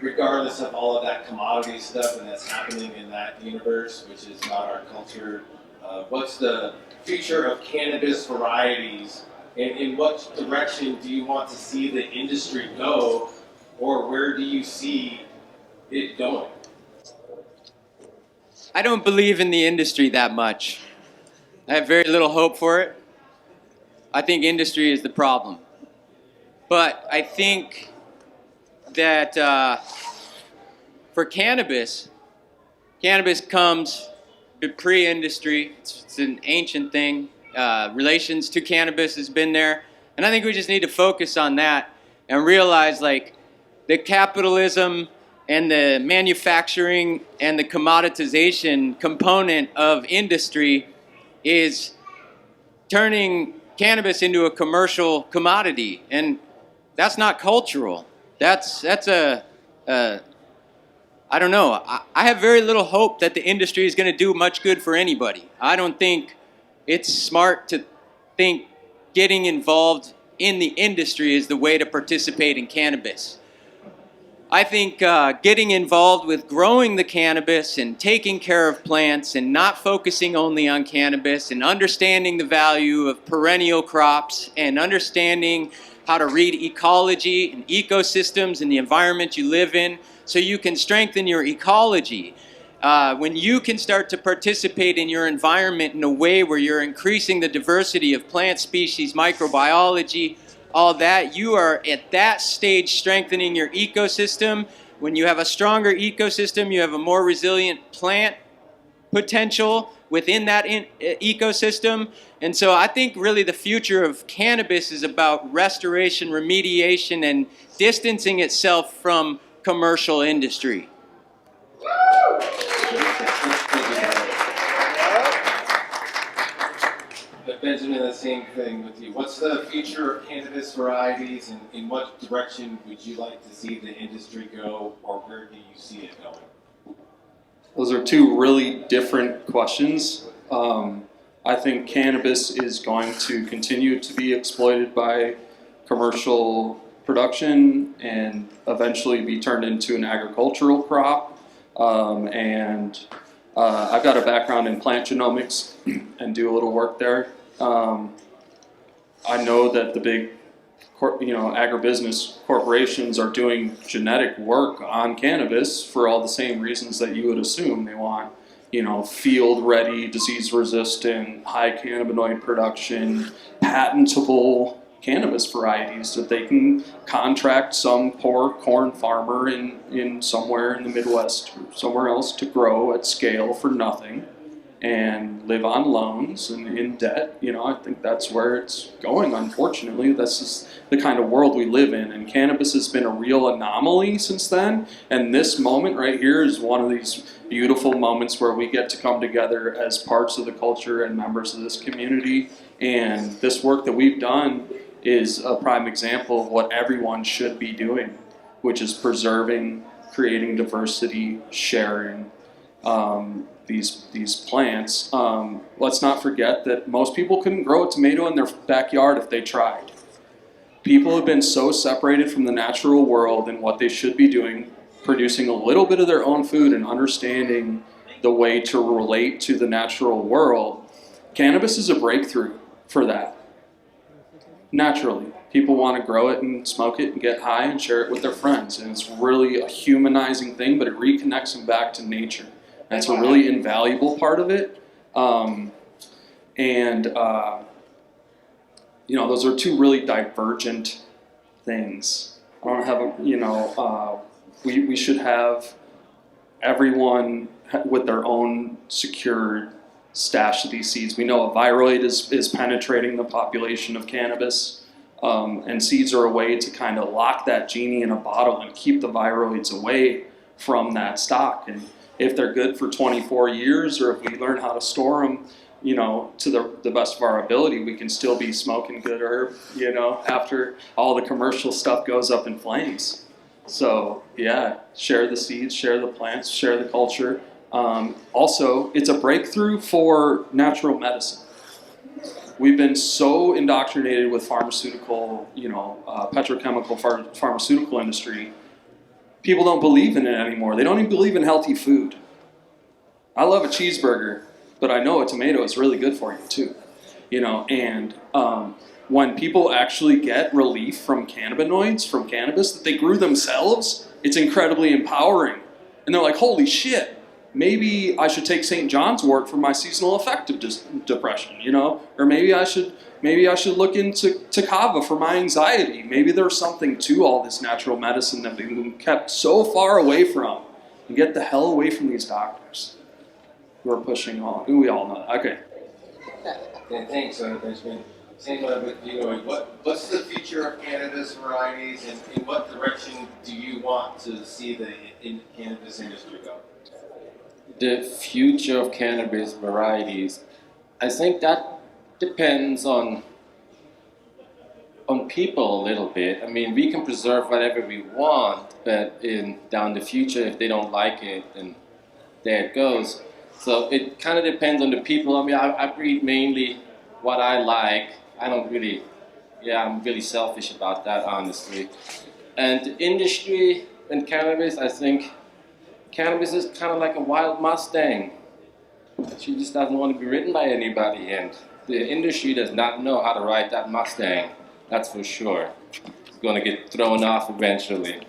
regardless of all of that commodity stuff and that's happening in that universe, which is not our culture, what's the future of cannabis varieties, and in what direction do you want to see the industry go, or where do you see it going? I don't believe in the industry that much. I have very little hope for it. I think industry is the problem. But I think that for cannabis comes pre-industry. It's an ancient thing. Relations to cannabis has been there. And I think we just need to focus on that and realize, like, the capitalism and the manufacturing and the commoditization component of industry is turning cannabis into a commercial commodity, and that's not cultural. That's I don't know. I have very little hope that the industry is going to do much good for anybody. I don't think it's smart to think getting involved in the industry is the way to participate in cannabis. I think getting involved with growing the cannabis and taking care of plants and not focusing only on cannabis and understanding the value of perennial crops and understanding how to read ecology and ecosystems and the environment you live in so you can strengthen your ecology. When you can start to participate in your environment in a way where you're increasing the diversity of plant species, microbiology, all that, you are at that stage strengthening your ecosystem. When you have a stronger ecosystem, you have a more resilient plant potential within that ecosystem. And so I think really the future of cannabis is about restoration, remediation, and distancing itself from commercial industry. But Benjamin, the same thing with you. What's the future of cannabis varieties, and in what direction would you like to see the industry go, or where do you see it going? Those are two really different questions. I think cannabis is going to continue to be exploited by commercial production and eventually be turned into an agricultural crop. I've got a background in plant genomics and do a little work there. I know that the big agribusiness corporations are doing genetic work on cannabis for all the same reasons that you would assume. They want, field ready, disease resistant, high cannabinoid production, patentable cannabis varieties that they can contract some poor corn farmer in somewhere in the Midwest or somewhere else to grow at scale for nothing and live on loans and in debt. I think that's where it's going, unfortunately. This is the kind of world we live in, and cannabis has been a real anomaly since then, and this moment right here is one of these beautiful moments where we get to come together as parts of the culture and members of this community, and this work that we've done is a prime example of what everyone should be doing, which is preserving, creating diversity, sharing, these plants. Let's not forget that most people couldn't grow a tomato in their backyard if they tried. People have been so separated from the natural world and what they should be doing, producing a little bit of their own food and understanding the way to relate to the natural world. Cannabis is a breakthrough for that. Naturally, people want to grow it and smoke it and get high and share it with their friends, and it's really a humanizing thing, but it reconnects them back to nature. That's a really invaluable part of it. Those are two really divergent things. I don't have we should have everyone with their own secured stash of these seeds. We know a viroid is penetrating the population of cannabis, and seeds are a way to kind of lock that genie in a bottle and keep the viroids away from that stock. And if they're good for 24 years, or if we learn how to store them, to the best of our ability, we can still be smoking good herb, after all the commercial stuff goes up in flames. So yeah, share the seeds, share the plants, share the culture. Also, it's a breakthrough for natural medicine. We've been so indoctrinated with pharmaceutical, petrochemical pharmaceutical industry. People don't believe in it anymore. They don't even believe in healthy food. I love a cheeseburger, but I know a tomato is really good for you too. And when people actually get relief from cannabinoids, from cannabis that they grew themselves, it's incredibly empowering. And they're like, holy shit, maybe I should take St. John's wort for my seasonal affective depression, or maybe I should look into kava for my anxiety. Maybe there's something to all this natural medicine that we've been kept so far away from. And get the hell away from these doctors who are pushing on. We all know that. Okay. Yeah, thanks, Benjamin. Same with what's the future of cannabis varieties, and in what direction do you want to see the cannabis industry go? The future of cannabis varieties, I think that depends on people a little bit. I mean, we can preserve whatever we want, but down the future, if they don't like it, then there it goes. So it kind of depends on the people. I mean, I breed mainly what I like. I'm really selfish about that, honestly. And the industry in cannabis, I think cannabis is kind of like a wild Mustang. She just doesn't want to be ridden by anybody, and the industry does not know how to ride that Mustang, that's for sure. It's going to get thrown off eventually.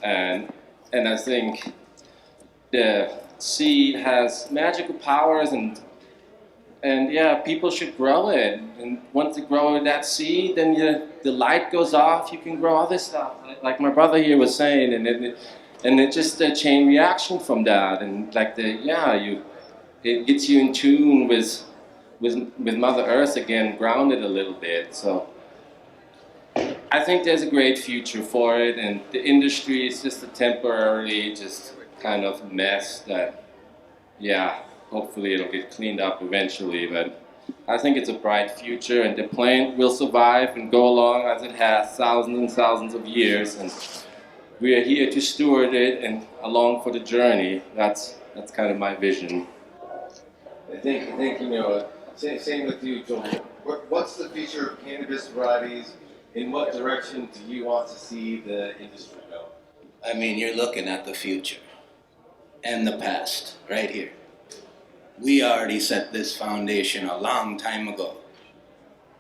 And I think the seed has magical powers, and yeah, people should grow it. And once you grow that seed, then the light goes off, you can grow other stuff, like my brother here was saying, and it's just a chain reaction from that, and it gets you in tune with Mother Earth again, grounded a little bit. So I think there's a great future for it, and the industry is just a temporary, just kind of mess that, hopefully it'll get cleaned up eventually, but I think it's a bright future, and the plant will survive and go along as it has thousands and thousands of years, and we are here to steward it and along for the journey. That's kind of my vision. Thank you, Noah. Same with you, Joel. What's the future of cannabis varieties? In what direction do you want to see the industry go? I mean, you're looking at the future and the past right here. We already set this foundation a long time ago.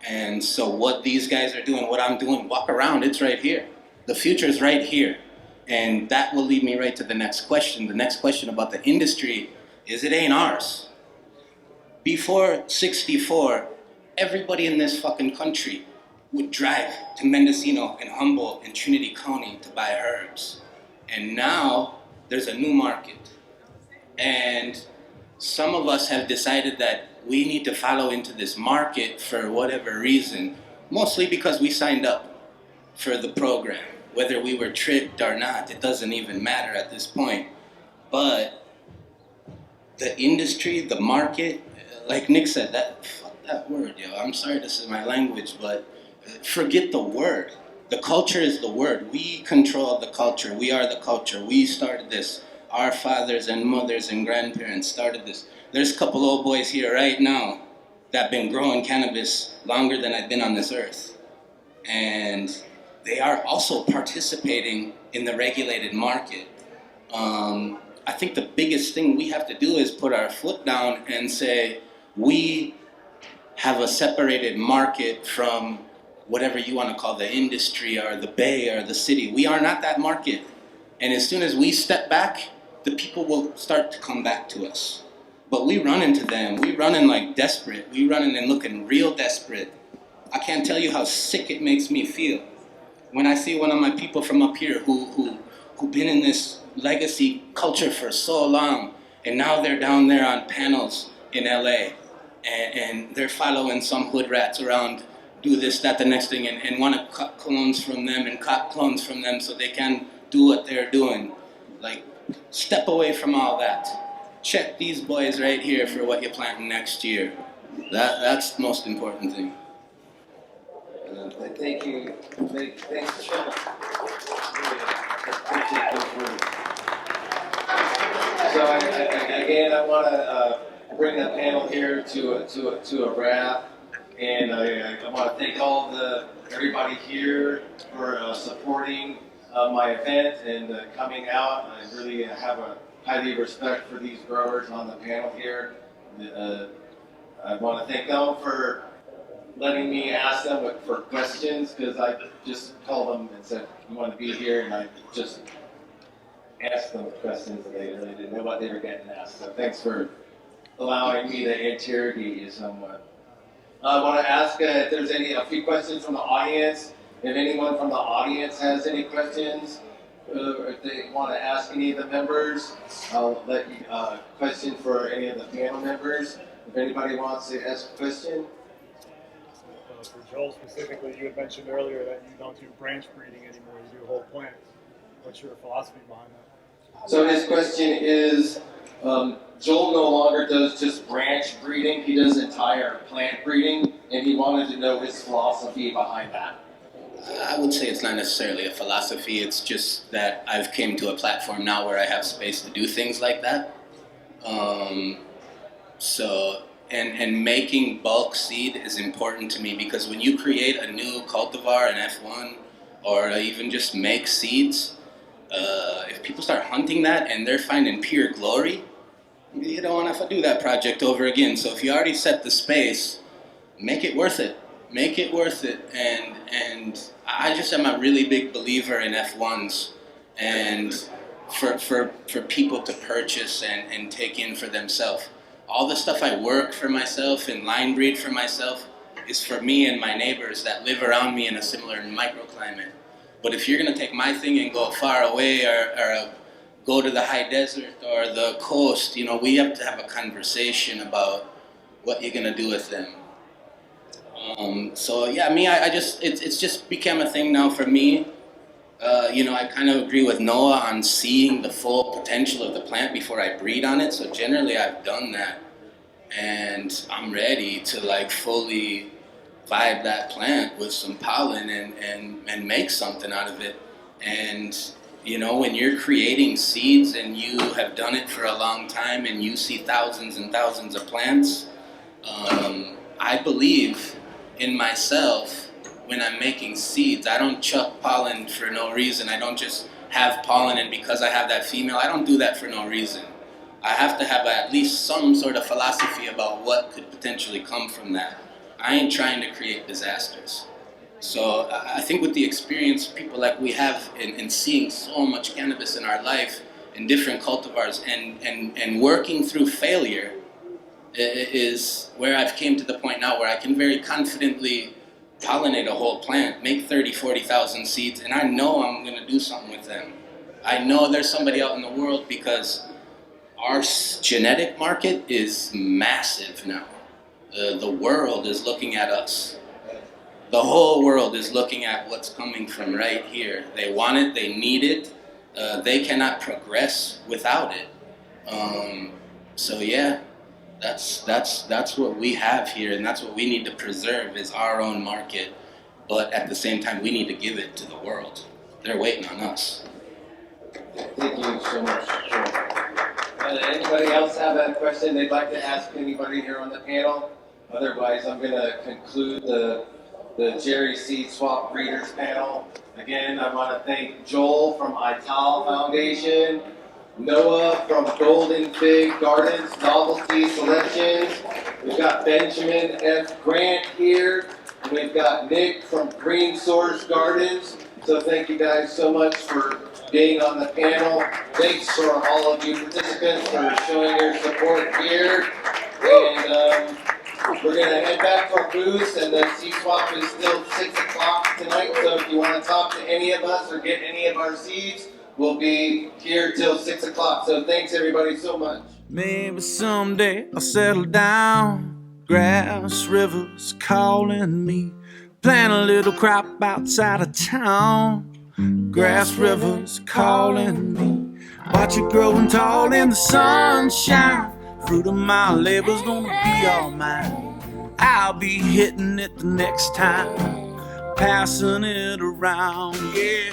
And so what these guys are doing, what I'm doing, walk around, it's right here. The future is right here. And that will lead me right to the next question. The next question about the industry is it ain't ours. Before 64, everybody in this fucking country would drive to Mendocino and Humboldt and Trinity County to buy herbs. And now there's a new market. And some of us have decided that we need to follow into this market for whatever reason, mostly because we signed up for the program. Whether we were tricked or not, it doesn't even matter at this point. But the industry, the market, like Nick said, fuck that word, yo. I'm sorry this is my language, but forget the word. The culture is the word. We control the culture. We are the culture. We started this. Our fathers and mothers and grandparents started this. There's a couple old boys here right now that have been growing cannabis longer than I've been on this earth. And they are also participating in the regulated market. I think the biggest thing we have to do is put our foot down and say, we have a separated market from whatever you want to call the industry or the bay or the city. We are not that market. And as soon as we step back, the people will start to come back to us. But we run into them. We running like desperate. We running and looking real desperate. I can't tell you how sick it makes me feel when I see one of my people from up here who've been in this legacy culture for so long, and now they're down there on panels in LA, and they're following some hood rats around, do this, that, the next thing, and want to cut clones from them and cut clones from them so they can do what they're doing. Like, step away from all that. Check these boys right here for what you're planting next year. That's the most important thing. Thank you. Thanks, Sean. So again, I want to bring the panel here to a wrap, and I want to thank everybody here for supporting my event and coming out. I really have a highly respect for these growers on the panel here. I want to thank them for letting me ask them for questions, because I just called them and said, you want to be here, and I just asked them questions and they really didn't know what they were getting asked. So thanks for allowing me to interrogate you somewhat. I want to ask if there's a few questions from the audience. If anyone from the audience has any questions, or if they want to ask any of the members, I'll let you question for any of the panel members. If anybody wants to ask a question. For Joel specifically, you had mentioned earlier that you don't do branch breeding anymore, you do whole plants. What's your philosophy behind that? So his question is, Joel no longer does just branch breeding, he does entire plant breeding, and he wanted to know his philosophy behind that. I would say it's not necessarily a philosophy, it's just that I've came to a platform now where I have space to do things like that. And making bulk seed is important to me, because when you create a new cultivar, an F1, or even just make seeds, if people start hunting that and they're finding pure glory, you don't want to have to do that project over again. So if you already set the space, make it worth it. Make it worth it. And I just am a really big believer in F1s, and for people to purchase and take in for themselves. All the stuff I work for myself and line breed for myself is for me and my neighbors that live around me in a similar microclimate. But if you're gonna take my thing and go far away or go to the high desert or the coast, we have to have a conversation about what you're gonna do with them. It's just become a thing now for me. I kind of agree with Noah on seeing the full potential of the plant before I breed on it. So generally I've done that, and I'm ready to fully vibe that plant with some pollen and make something out of it. And when you're creating seeds and you have done it for a long time and you see thousands and thousands of plants, I believe in myself. When I'm making seeds, I don't chuck pollen for no reason. I don't just have pollen and because I have that female, I don't do that for no reason. I have to have at least some sort of philosophy about what could potentially come from that. I ain't trying to create disasters. So I think with the experience people like we have in seeing so much cannabis in our life in different cultivars and working through failure is where I've came to the point now where I can very confidently pollinate a whole plant, make 30, 40,000 seeds, and I know I'm going to do something with them. I know there's somebody out in the world because our genetic market is massive now. The world is looking at us. The whole world is looking at what's coming from right here. They want it, they need it, they cannot progress without it. So yeah, that's what we have here, and that's what we need to preserve is our own market. But at the same time, we need to give it to the world. They're waiting on us. Thank you so much. Anybody else have a question they'd like to ask anybody here on the panel? Otherwise, I'm going to conclude the Jerry Seed Swap Breeders panel. Again, I want to thank Joel from Ital Foundation, Noah from Golden Fig Gardens Novelty Selections. We've got Benjamin F. Grant here, and we've got Nick from Green Source Gardens. So thank you guys so much for being on the panel. Thanks for all of you participants for showing your support here. And we're going to head back to our booths, and the seed swap is still 6 o'clock tonight. So if you want to talk to any of us or get any of our seeds, we'll be here till 6 o'clock. So thanks everybody so much. Maybe someday I'll settle down. Grass River's calling me. Plant a little crop outside of town. Grass River's calling me. Watch it growing tall in the sunshine. Fruit of my labor's gonna be all mine. I'll be hitting it the next time, passing it around, yeah.